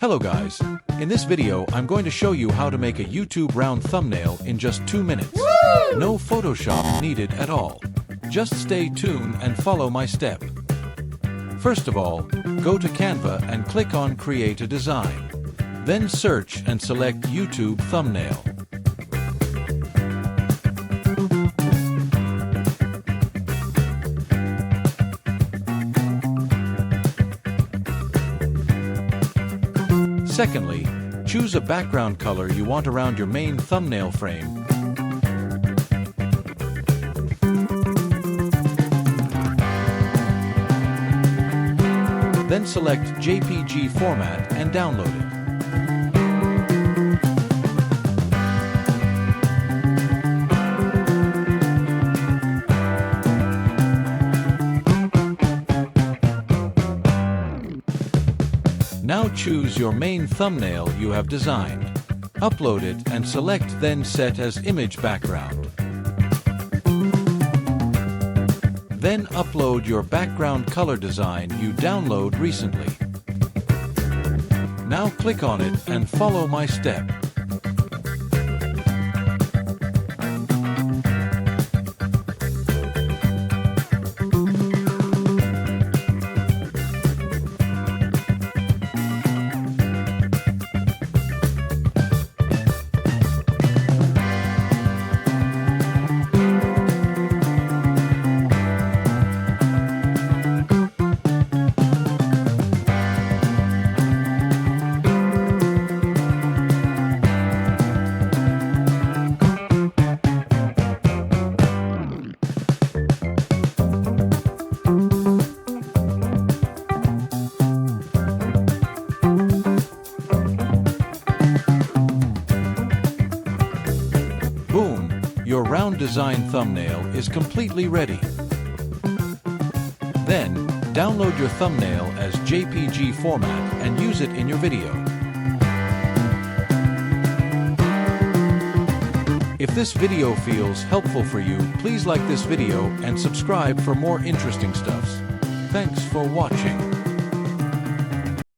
Hello guys, in this video I'm going to show you how to make a YouTube round thumbnail in just 2 minutes. Woo! No Photoshop needed at all. Just stay tuned and follow my step. First of all, go to Canva and click on Create a Design. Then search and select YouTube Thumbnail. Secondly, choose a background color you want around your main thumbnail frame. Then select JPG format and download it. Now choose your main thumbnail you have designed. Upload it and select then set as image background. Then upload your background color design you download recently. Now click on it and follow my step. Boom! Your round design thumbnail is completely ready. Then, download your thumbnail as JPG format and use it in your video. If this video feels helpful for you, please like this video and subscribe for more interesting stuffs. Thanks for watching.